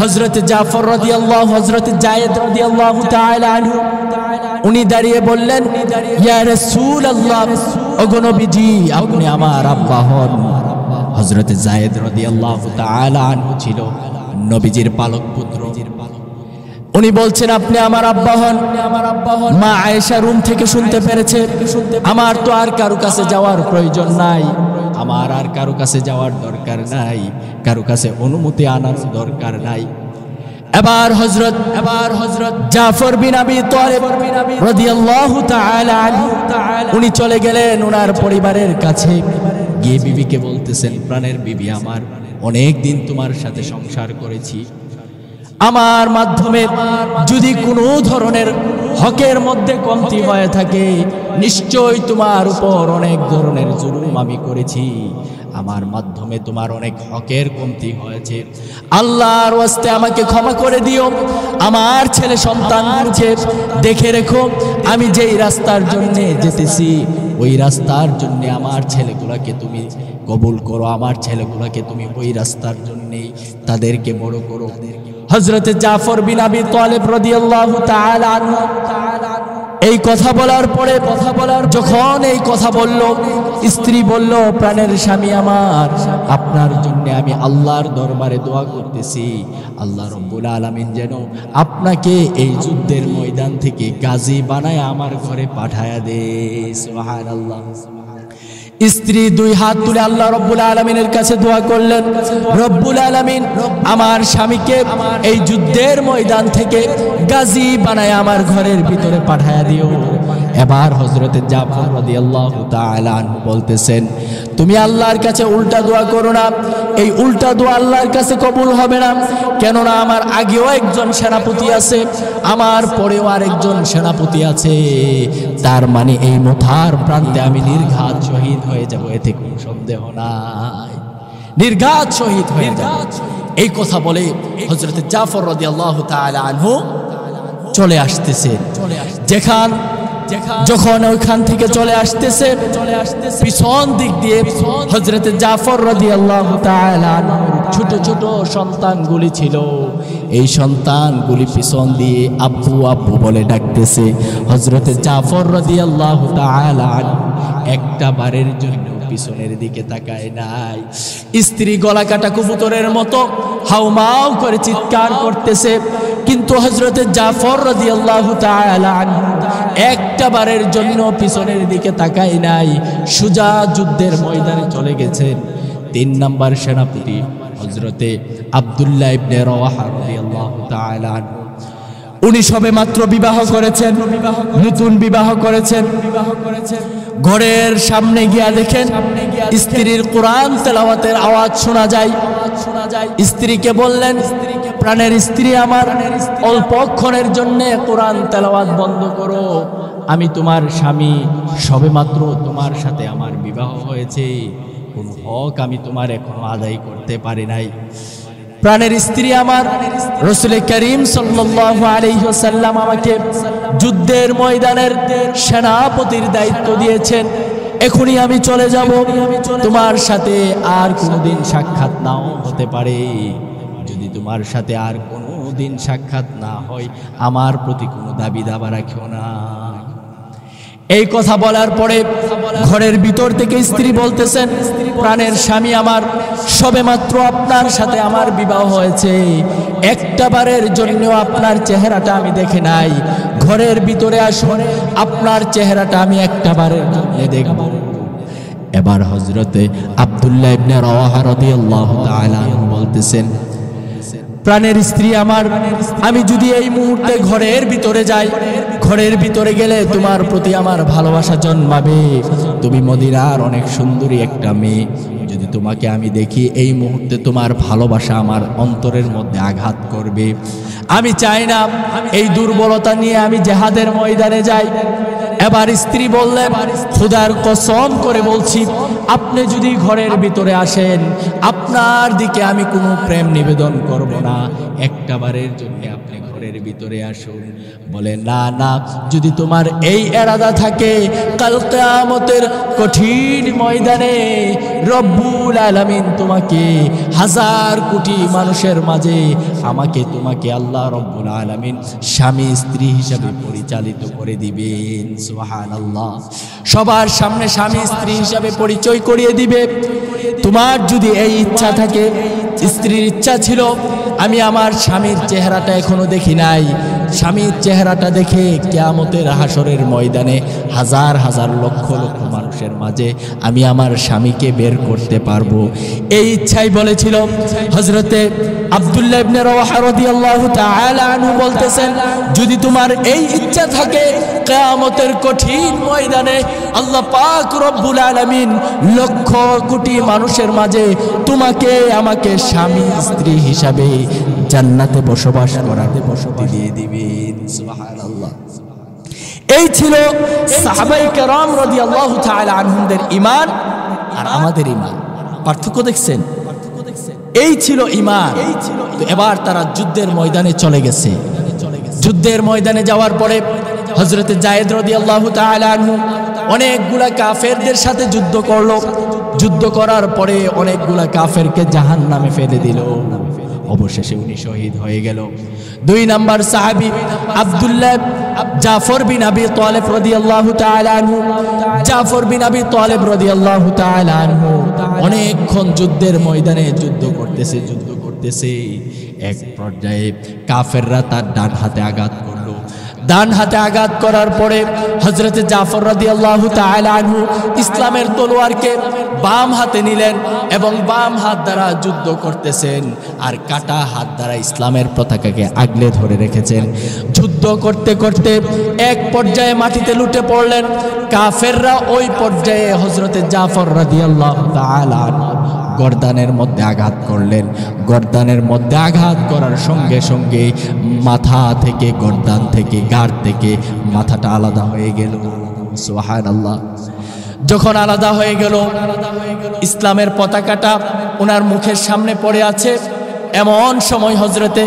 হযরত জাফর রাদিয়াল্লাহু, হযরত যায়েদ রাদিয়াল্লাহু তাআলা আনহু উনি দাঁড়িয়ে বললেন, ইয়া রাসূলুল্লাহ, ওগো নবীজি আপনি আমার আব্বা হন। হযরত যায়েদ রাদিয়াল্লাহু তাআলা আনহু ছিল নবীজির পালক পুত্র। উনি বলছেন, আপনি আমার আব্বা হন। মা আয়েশা রুম থেকে শুনতে পেরেছে, আমার তো আর কারো কাছে যাওয়ার প্রয়োজন নাই, আমার আর কারো কাছে যাওয়ার দরকার নাই, কারো কাছে অনুমতি আনার দরকার নাই। এবার হযরত জাফর বিন আবি তালিব রাদিয়াল্লাহু তাআলা আনহু উনি চলে গেলেন ওনার পরিবারের কাছে গিয়ে বিবিকে বলতেছেন, প্রাণের বিবি আমার, অনেক দিন তোমার সাথে সংসার করেছি, আমার মাধ্যমে যদি কোনো ধরনের হকের মধ্যে কমতি হয়ে থাকে নিশ্চয়ই তোমার উপর অনেক ধরনের জুলুম আমি করেছি, আমার মাধ্যমে তোমার অনেক হকের কমতি হয়েছে, আল্লাহর ওয়াস্তে আমাকে ক্ষমা করে দিও, আমার ছেলে সন্তানকে দেখে রেখো, আমি যেই রাস্তার জন্য যেতেছি ওই রাস্তার জন্য আমার ছেলেগুলোকে তুমি কবুল করো, আমার ছেলেগুলোকে তুমি ওই রাস্তার জন্য তাদেরকে বড় করো। হযরত জাফর বিন আবি তালিব রাদিয়াল্লাহু তাআলা আনহু এই কথা বলার পরে যখন এই কথা বলল, স্ত্রী বলল, প্রাণের স্বামী আমার, আপনার জন্য আমি আল্লাহর দরবারে দোয়া করতেছি, আল্লাহ রাব্বুল আলামিন যেন আপনাকে এই যুদ্ধের ময়দান থেকে গাজী বানায় আমার ঘরে পাঠায়া দেয়। সুবহানাল্লাহ। স্ত্রী দুই হাত তুলে আল্লাহ রব্বুল আলামিনের কাছে দোয়া করলেন, রব্বুল আলামিন আমার স্বামীকে এই যুদ্ধের ময়দান থেকে গাজী বানায় আমার ঘরের ভিতরে পাঠায়া দিও। এবার হযরত জাফর রাদিয়াল্লাহু তাআলা আনহু বলতেছেন, তুমি আল্লাহর কাছে উল্টা দোয়া করো না, এই উল্টা দোয়া আল্লাহর কাছে কবুল হবে না, কেননা আমার আগেও একজন সেনাপতি আছে, আমার পরেও আরেকজন সেনাপতি আছে, তার মানে এই মথার প্রান্তে আমি নির্ঘাত শহীদ হয়ে যাব, এতে কোনো সন্দেহ নাই, নির্ঘাত শহীদ হয়ে যাব। এই কথা বলে হযরত জাফর রাদিয়াল্লাহু তাআলা আনহু চলে আসতেছে। যখন ওইখান থেকে চলে আসতেছে পিছন দিক দিয়ে হযরত জাফর রাদিয়াল্লাহু তাআলা আনহুর ছোট ছোট সন্তানগুলি ছিল, এই সন্তানগুলি পিছন দিয়ে আব্বু আব্বু বলে ডাকতেছে। হযরত জাফর রাদিয়াল্লাহু তাআলা আনহু একটা বারের জন্য পিছনের দিকে তাকায় নাই। স্ত্রী গলা কাটা কবুতরের মতো হাউমাউ করে চিৎকার করতেছে, কিন্তু হযরত জাফর রাদিয়াল্লাহু তাআলা আনহু একটা বারের জন্য পিছনের দিকে তাকায় নাই, সুজা যুদ্ধের ময়দানে চলে গেছেন। 3 নাম্বার সেনাপতি হযরতে আব্দুল্লাহ ইবনে রাওয়াহা রাদিয়াল্লাহু তাআলা আনহু, উনি সবে মাত্র বিবাহ করেছেন, নতুন বিবাহ করেছেন। ঘরের সামনে গিয়া দেখেন স্ত্রীর কোরআন তেলাওয়াতের আওয়াজ শোনা যায়। স্ত্রীকে বললেন, প্রাণের স্ত্রী আমার, অল্পক্ষণের জন্য কোরআন তেলাওয়াত বন্ধ করো, আমি তোমার স্বামী, সবে মাত্র তোমার সাথে আমার বিবাহ হয়েছে, কোন হক আমি তোমার এখনো আদায় করতে পারি নাই। প্রাণের স্ত্রী আমার, রাসূল করিম সাল্লাল্লাহু আলাইহি ওয়াসাল্লাম আমাকে যুদ্ধের ময়দানের সেনাপতির দায়িত্ব দিয়েছেন, এখনই আমি চলে যাব, তোমার সাথে আর কোনোদিন সাক্ষাৎ নাও হতে পারে, যদি তোমার সাথে আর কোনোদিন সাক্ষাৎ না হয় আমার প্রতি কোনো দাবি দাবা রাখিও না। এই কথা বলার পরে ঘরের ভিতর থেকে স্ত্রী বলতেছেন, প্রাণের স্বামী আমার, সবেমাত্র আপনার সাথে আমার বিবাহ হয়েছে, একটা বারের জন্য আপনার চেহারাটা আমি দেখে নাই, ঘরের ভিতরে আসুন, আপনার চেহারাটা আমি একটা বারের জন্য দেখব। এবার হযরতে আব্দুল্লাহ ইবনে রাওয়াহা রাদিয়াল্লাহু তাআলা আনহু বলতেছেন, প্রাণের স্ত্রী আমার, আমি যদি এই মুহূর্তে ঘরের ভিতরে যাই, ঘরের ভিতরে গেলে তোমার প্রতি আমার ভালোবাসা জন্মাবে, তুমি মদিনার অনেক সুন্দরী একটা মেয়ে, যদি তোমাকে আমি দেখি এই মুহূর্তে তোমার ভালোবাসা আমার অন্তরের মধ্যে আঘাত করবে, আমি চাই না এই দুর্বলতা নিয়ে আমি জিহাদের ময়দানে যাই। এবার স্ত্রী বললেন, খোদার কসম করে বলছি, আপনি যদি ঘরের ভিতরে আসেন, আপনার দিকে আমি কোনো প্রেম নিবেদন করব না, একটা বারের জন্য আপনি ঘরের ভিতরে আসুন। বলে, না না, যদি তোমার এই এরাদা থাকে, কাল কিয়ামতের কঠিন ময়দানে রব্বুল আলামিন তোমাকে হাজার কোটি মানুষের মাঝে আমাকে তোমাকে আল্লাহ রব্বুল আলামিন স্বামী স্ত্রী হিসাবে পরিচালিত করে দিবেন। সুবহানাল্লাহ। সবার সামনে স্বামী স্ত্রী হিসাবে পরিচয় করিয়ে দিবে। তোমার যদি এই ইচ্ছা থাকে, স্ত্রীর ইচ্ছা ছিল আমি আমার স্বামীর চেহারাটা এখনো দেখি নাই, স্বামীর চেহারাটা দেখে কিয়ামতের হাসরের ময়দানে হাজার হাজার লক্ষ লক্ষ মানুষের মাঝে আমি আমার স্বামীকে বের করতে পারবো, এই ইচ্ছাই বলেছিল হযরতে আব্দুল্লাহ ইবনে রাওয়াহা রাদিয়াল্লাহু তাআলা আনহু বলতেছেন, যদি তোমার এই ইচ্ছা থাকে কিয়ামতের কঠিন ময়দানে আল্লাহ পাক রব্বুল আলামিন লক্ষ কোটি মানুষের মাঝে তোমাকে আমাকে স্বামী স্ত্রী হিসাবে জান্নাতে বসবাস করাতে বসতি দিয়ে দিবেন। সুবহানাল্লাহ। এই ছিল সাহাবায়ে কেরাম রাদিয়াল্লাহু তাআলা আনহুদের ঈমান আর আমাদের ঈমান। পার্থক্য দেখছেন? এই ছিল ঈমান। তো এবার তারা যুদ্ধের ময়দানে চলে গেছে। যুদ্ধের ময়দানে যাওয়ার পরে হযরতে যায়েদ রাদিয়াল্লাহু তাআলা আনহু অনেকগুলা কাফেরদের সাথে যুদ্ধ করলো। যুদ্ধ করার পরে অনেকগুলা কাফেরকে জাহান্নামে ফেলে দিল। অবশেষে উনি শহীদ হয়ে গেল। 2 নাম্বার সাহাবী আব্দুল্লাহ জাফর বিন আবি তালেব রাদিয়াল্লাহু তাআলা আনহু। জাফর বিন আবি তালেব রাদিয়াল্লাহু তাআলা আনহু অনেকক্ষণ যুদ্ধের ময়দানে যুদ্ধ করতেছে। এক পর্যায়ে কাফেররা তার ডান হাতে আঘাত করলো। ডান হাতে আঘাত করার পরে হযরতে জাফর রাদিয়াল্লাহু তাআলা আনহু ইসলামের তলোয়ারকে বাম হাতে নিলেন এবং বাম হাত দ্বারা যুদ্ধ করতেছেন, আর কাটা হাত দ্বারা ইসলামের পতাকাকে আগলে ধরে রেখেছেন। যুদ্ধ করতে করতে এক পর্যায়ে মাটিতে লুটে পড়লেন। কাফেররা ওই পর্যায়ে হযরতে জাফর রাদিয়াল্লাহু তাআলা আনহু গর্দানের মধ্যে আঘাত করলেন। গর্দানের মধ্যে আঘাত করার সঙ্গে সঙ্গে মাথা থেকে, গর্দান থেকে, গাড় থেকে মাথাটা আলাদা হয়ে গেল। সুবহানাল্লাহ। যখন আলাদা হয়ে গেল, ইসলামের পতাকাটা ওনার মুখের সামনে পড়ে আছে। এমন সময় হযরতে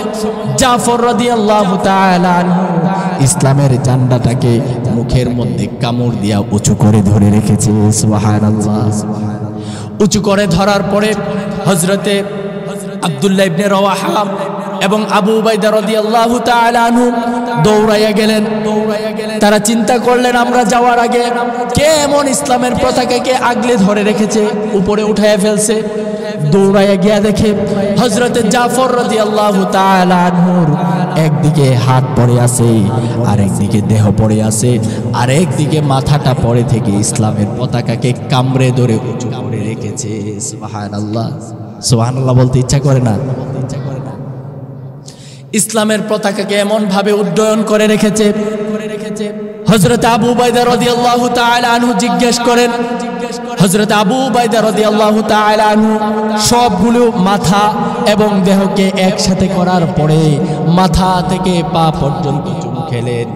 জাফর রাদিয়াল্লাহু তাআলা আনহু ইসলামের ঝান্ডাটাকে মুখের মধ্যে কামড় দিয়া উঁচু করে ধরে রেখেছে। সুবহানাল্লাহ। উঁচু করে ধরার পরে হযরতে আব্দুল্লাহ ইবনে রাওয়াহা এবং আবু উবাইদা রাদিয়াল্লাহু তাআলা আনহু দৌড়াইয়া গেলেন। তারা চিন্তা করলেন আমরা যাওয়ার আগে কে এমন ইসলামের পতাকাকে আগলে ধরে রেখেছে, উপরে উঠাইয়া ফেলছে। দৌড়াইয়া গিয়া দেখে হযরতে জাফর রাদিয়াল্লাহু তাআলা আনহুর একদিকে হাত পড়ে আছে, আর একদিকে দেহ পড়ে আছে, আর একদিকে মাথাটা পড়ে থেকে ইসলামের পতাকাকে কামড়ে ধরে উঁচু করে রেখেছে। সুবহানাল্লাহ। সুবহানাল্লাহ বলতে ইচ্ছা করে না? ইসলামের পতাকাকে এমন ভাবে উড্ডয়ন করে রেখেছে। হযরত আবু উবাইদা রাদিয়াল্লাহু তাআলা আনহু জিজ্ঞেস করেন, হযরত আবু উবাইদা রাদিয়াল্লাহু তাআলা আনহু সবগুলো মাথা এবং দেহকে একসাথে করার পরে মাথা থেকে পা পর্যন্ত চুমু খেলেন।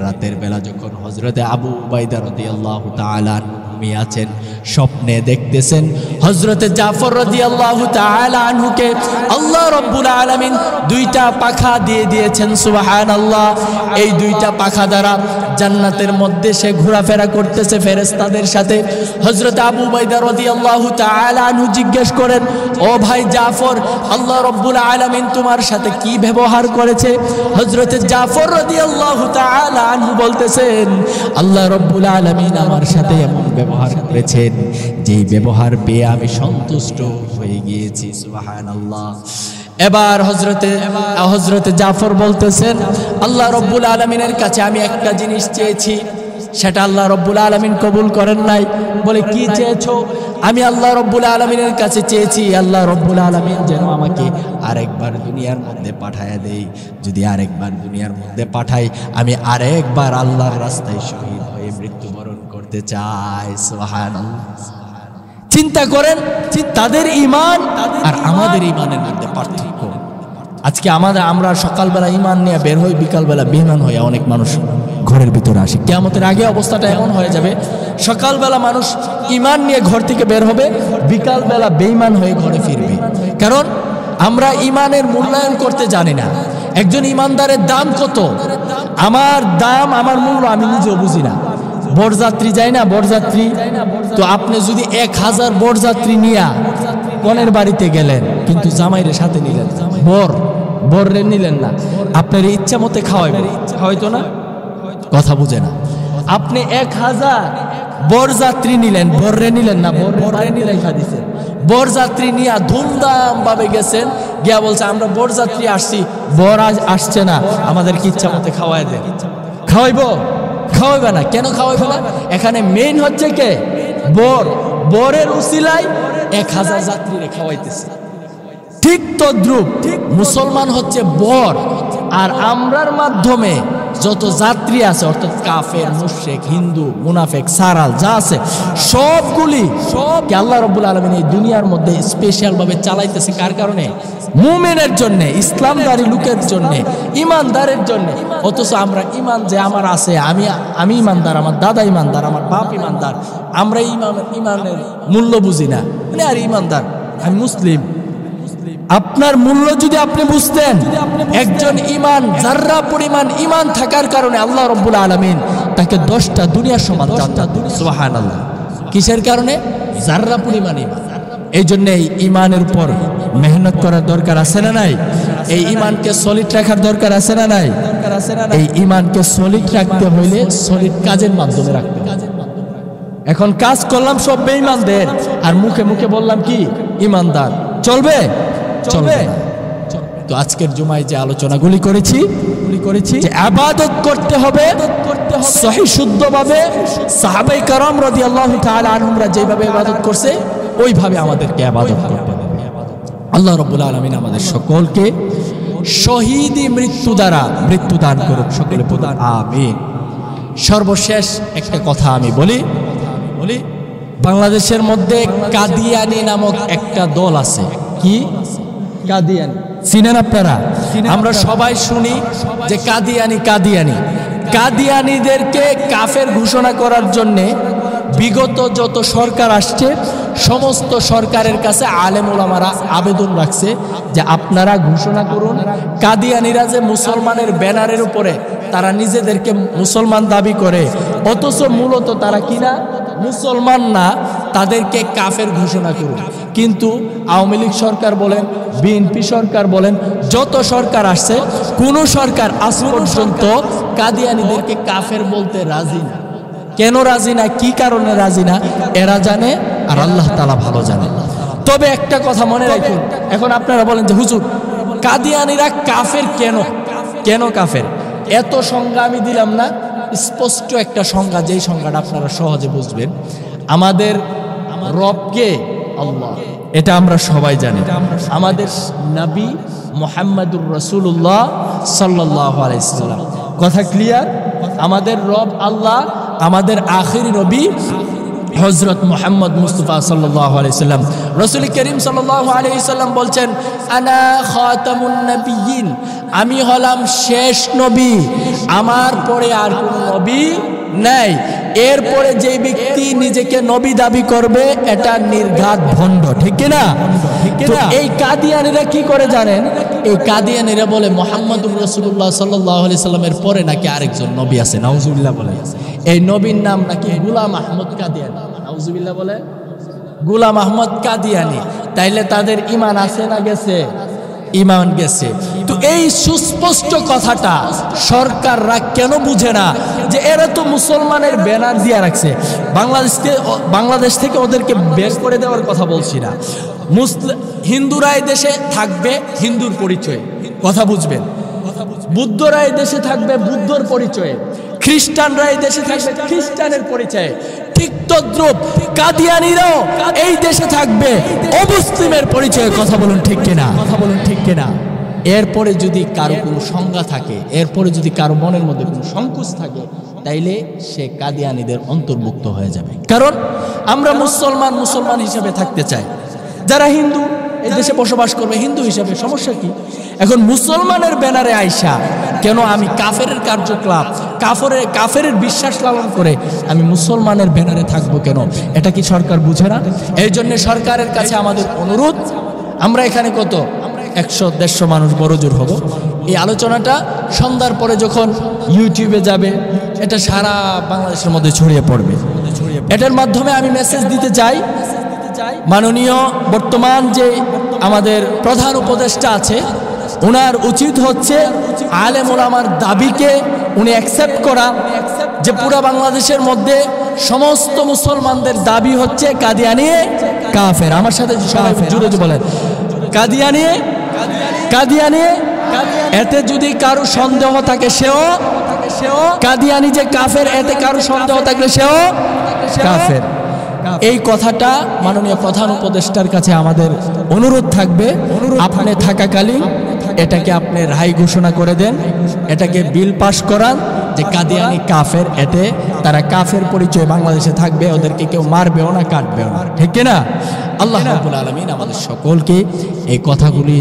রাতের বেলা যখন হযরতে আবু উবাইদা রাদিয়াল্লাহু তাআলা ঘুমিয়ে আছেন, স্বপ্নে দেখতেছেন হযরতে জাফর রাদিয়াল্লাহু তাআলা আনহুকে আল্লাহ রাব্বুল আলামিন 2টা পাখা দিয়ে দিয়েছেন। সুবহানাল্লাহ। এই 2টা পাখা দ্বারা জান্নাতের মধ্যে সে ঘোরাফেরা করতেছে ফেরেশতাদের সাথে। হযরতে আবু উবাইদা রাদিয়াল্লাহু তাআলা আনহু জিজ্ঞেস করেন, ও ভাই জাফর, আল্লাহ রাব্বুল আলামিন তোমার সাথে কি ব্যবহার করেছে? হযরতে জাফর রাদিয়াল্লাহু তাআলা আনহু বলতেছেন, আল্লাহ রাব্বুল আলামিন আমার সাথে এমন ব্যবহার করেছেন যেই ব্যবহার পেয়ে আমি সন্তুষ্ট হয়ে গিয়েছি। সুবহানাল্লাহ। এবার হযরতে জাফর বলতেছেন, আল্লাহ রাব্বুল আলামিনের কাছে আমি একটা জিনিস চেয়েছি, সেটা আল্লাহ রাব্বুল আলামিন কবুল করেন নাই। বলে কি চেয়েছো? আমি আল্লাহ রাব্বুল আলামিনের কাছে চেয়েছি আল্লাহ রাব্বুল আলামিন যেন আমাকে আরেকবার দুনিয়ার মধ্যে পাঠায়া দেয়। যদি আরেকবার দুনিয়ার মধ্যে পাঠাই, আমি আরেকবার আল্লাহর রাস্তায় শহীদ হয়ে মৃত্যুবরণ করতে চাই। সুবহানাল্লাহ। চিন্তা করেন তাদের ঈমান আর আমাদের ঈমানের মধ্যে পার্থক্য। আজকে আমরা সকালবেলা ঈমান নিয়ে বের হই, বিকালবেলা বেঈমান হয়ে অনেক মানুষ ঘরের ভিতরে আসে। কিয়ামতের আগে অবস্থাটা এমন হয়ে যাবে, সকালবেলা মানুষ ঈমান নিয়ে ঘর থেকে বের হবে, বিকালবেলা বেঈমান হয়ে ঘরে ফিরবে। কারণ আমরা ঈমানের মূল্যায়ন করতে জানি না। একজন ঈমানদারের দাম কত? আমার দাম, আমার মূল্য আমি নিজেও বুঝি না। বরযাত্রী যায় না, বরযাত্রী, তো আপনি যদি 1000 বরযাত্রী নিয়া কনের বাড়িতে গেলেন, কিন্তু জামাইরে সাথে নিলেন, বররে নিলেন না, আপনার ইচ্ছা মতে খাওয়াইতো না? কথা বুঝে না। আপনি 1000 বরযাত্রী নিলেন, বররে নিলেন না, বররে নিলে দিচ্ছেন। বরযাত্রী নিয়ে ধুমধাম ভাবে গেছেন, গিয়া বলছে আমরা বরযাত্রী আসছি, বর আজ আসছে না, আমাদেরকে ইচ্ছা মতে খাওয়াই দেন। খাওয়াইবে না। কেন খাওয়াইবে না? এখানে মেইন হচ্ছে কে? বরের উসিলায় 1000 যাত্রীরে খাওয়াইতেছে। ঠিক তদ্রূপ মুসলমান হচ্ছে বর, আর আমরার মাধ্যমে যত যাত্রী আছে অর্থাৎ কাফের, মুশরিক, হিন্দু, মুনাফিক, সারাল যা আছে সবগুলি আল্লাহ রাব্বুল আলামিন এই দুনিয়ার মধ্যে স্পেশাল ভাবে চালাইতেছে। কার কারণে? মুমিনের জন্য, ইসলামদারি লোকের জন্য, ইমানদারের জন্য। অথচ আমরা ইমান যে আমার আছে, আমি ইমানদার, আমার দাদা ইমানদার, আমার বাপ ইমানদার, আমরা ইমানের মূল্য বুঝি না। মানে আর ইমানদার, আমি মুসলিম। আপনার মূল্য যদি আপনি বুঝতেন, একজন ইমান যাররা পরিমাণ ইমান থাকার কারণে আল্লাহ রাব্বুল আলামিন তাকে 10টা দুনিয়ার সমান জান্নাত দিলেন। সুবহানাল্লাহ। কিসের কারণে? যাররা পরিমাণ ইমান। এই জন্য এই ইমানের উপর মেহনত করার দরকার আছে না নাই? এই ইমানকে সলিড রাখার দরকার আছে না নাই? এই ইমানকে সলিড রাখতে হইলে সলিড কাজের মাধ্যমে রাখতে হবে। এখন কাজ করলাম সব বেঈমানদের, আর মুখে মুখে বললাম কি ইমানদার, চলবে? চলবে। তো আজকের জুমায় যে আলোচনাগুলি করেছি যে ইবাদত করতে হবে সহি শুদ্ধভাবে, সাহাবায়ে কেরাম রাদিয়াল্লাহু তাআলা আনহুমরা যেভাবে ইবাদত করছে ওইভাবে আমাদেরকে ইবাদত করতে হবে। আল্লাহ রাব্বুল আলামিন আমাদের সকলকে শহীদি মৃত্যু দ্বারা মৃত্যু দান করুক, সকলে বলুন আমিন। সর্বশেষ একটা কথা আমি বলি, বাংলাদেশের মধ্যে কাদিয়ানি নামক একটা দল আছে। কি কাদিয়ানি? চিনেন আপনারা? আমরা সবাই শুনি যে কাদিয়ানিদেরকে কাফের ঘোষণা করার জন্যে বিগত যত সরকার আসছে সমস্ত সরকারের কাছে আলেম ওলামারা আবেদন রাখছে যে আপনারা ঘোষণা করুন কাদিয়ানিরা যে মুসলমানের ব্যানারের উপরে তারা নিজেদেরকে মুসলমান দাবি করে, অথচ মূলত তারা কিনা মুসলমান না, তাদেরকে কাফের ঘোষণা করুন। কিন্তু আওয়ামী লীগ সরকার বলেন, বিএনপি সরকার বলেন, যত সরকার আসছে কোন সরকার আজ পর্যন্ত কাদিয়ানিদেরকে কাফের বলতে রাজি না। কেন রাজি না, কি কারণে রাজি না, এরা জানে আর আল্লাহ তাআলা ভালো জানে। তবে একটা কথা মনে রাখুন, এখন আপনারা বলেন যে হুজুর কাদিয়ানিরা কাফের কেন কাফের? এত সংজ্ঞা আমি দিলাম না, স্পষ্ট একটা সংজ্ঞা, যেই সংজ্ঞাটা আপনারা সহজে বুঝবেন। আমাদের রবকে আল্লাহ, এটা আমরা সবাই জানি। আমাদের নবী মুহাম্মদুর রাসূলুল্লাহ সাল্লাল্লাহু আলাইহি সাল্লাম, কথা ক্লিয়ার? আমাদের রব আল্লাহ, আমাদের আখিরি নবী হযরত মুহাম্মদ মুস্তাফা সাল্লাল্লাহু আলাইহি সাল্লাম। রাসূল করিম সাল্লাল্লাহু আলাইহি সাল্লাম বলছেন আনা খাতামুন নবিয়্যিন, আমি হলাম শেষ নবী, আমার পরে আর কোন নবী নাই। এরপরে যে ব্যক্তি নিজেকে নবী দাবি করবে এটা নির্ঘাত ভণ্ড, ঠিক কি না? তো এই কাদিয়ানিরা কি করে জানেন? এই কাদিয়ানিরা বলে মুহাম্মদুর রাসূলুল্লাহ সাল্লাল্লাহু আলাইহি সাল্লামের পরে নাকি আরেকজন নবী আছে, নাউজুবিল্লাহ বলে। এই নবীর নাম নাকি গোলাম আহমদ কাদিয়ানি, নাউজুবিল্লাহ বলে, গোলাম আহমদ কাদিয়ানি। তাইলে তাদের ঈমান আছে না গেছে? ঈমান গেছে। তো এই সুস্পষ্ট কথাটা সরকাররা কেন বুঝে না যে এরা তো মুসলমানের ব্যানার দিয়ে রাখছে? বাংলাদেশ থেকে ওদেরকে বের করে দেওয়ার কথা বলছি না। হিন্দুরা এই দেশে থাকবে হিন্দুর পরিচয়ে, কথা বুঝবেন। বুদ্ধরা এই দেশে থাকবে বুদ্ধর পরিচয়ে, খ্রিস্টানরা এই দেশে থাকবে খ্রিস্টানের পরিচয়ে। ঠিক তদ্রূপ কাদিয়ানিরাও এই দেশে থাকবে অমুসলিমের পরিচয়ে, কথা বলুন ঠিক কিনা? এরপরে যদি কারো কোনো সংজ্ঞা থাকে, এরপরে যদি কারো মনের মধ্যে কোনো সংকোচ থাকে, তাইলে সে কাদিয়ানিদের অন্তর্ভুক্ত হয়ে যাবে। কারণ আমরা মুসলমান হিসাবে থাকতে চাই। যারা হিন্দু এই দেশে বসবাস করবে হিন্দু হিসাবে, সমস্যা কি? এখন মুসলমানের ব্যানারে আইসা কেন আমি কাফের কার্যকলাপ, কাফের বিশ্বাস লালন করে আমি মুসলমানের ব্যানারে থাকবো কেন? এটা কি সরকার বুঝে না? এই জন্য সরকারের কাছে আমাদের অনুরোধ, আমরা এখানে কত 100-150 মানুষ বড় জোর হব। এই আলোচনাটা সন্ধ্যার পরে যখন ইউটিউবে যাবে, এটা সারা বাংলাদেশের মধ্যে ছড়িয়ে পড়বে। এটার মাধ্যমে আমি মেসেজ দিতে চাই, মাননীয় বর্তমান যে আমাদের প্রধান উপদেষ্টা আছে, ওনার উচিত হচ্ছে আলেম ওলামার দাবিকে উনি অ্যাকসেপ্ট করা, যে পুরা বাংলাদেশের মধ্যে সমস্ত মুসলমানদের দাবি হচ্ছে কাদিয়ানি কাফের। আমার সাথে জুড়ে বলেন কাদিয়ানি। এতে যদি কারো সন্দেহ থাকে সেও কাদিয়ানি যে কাফের, এতে কারো সন্দেহ থাকলে সেও কাফের। এই কথাটা মাননীয় প্রধান উপদেষ্টার কাছে আমাদের অনুরোধ থাকবে, আপনি থাকাকালীন এটাকে আপনি রায় ঘোষণা করে দেন, এটাকে বিল পাস করান যে কাদিয়ানি কাফের, এতে তারা কাফের পরিচয় বাংলাদেশে থাকবে, ওদেরকে কেউ মারবেও না, কাটবেও না, ঠিক কিনা? আল্লাহ রাব্বুল আলামিন আমাদের সকলকে এই কথাগুলি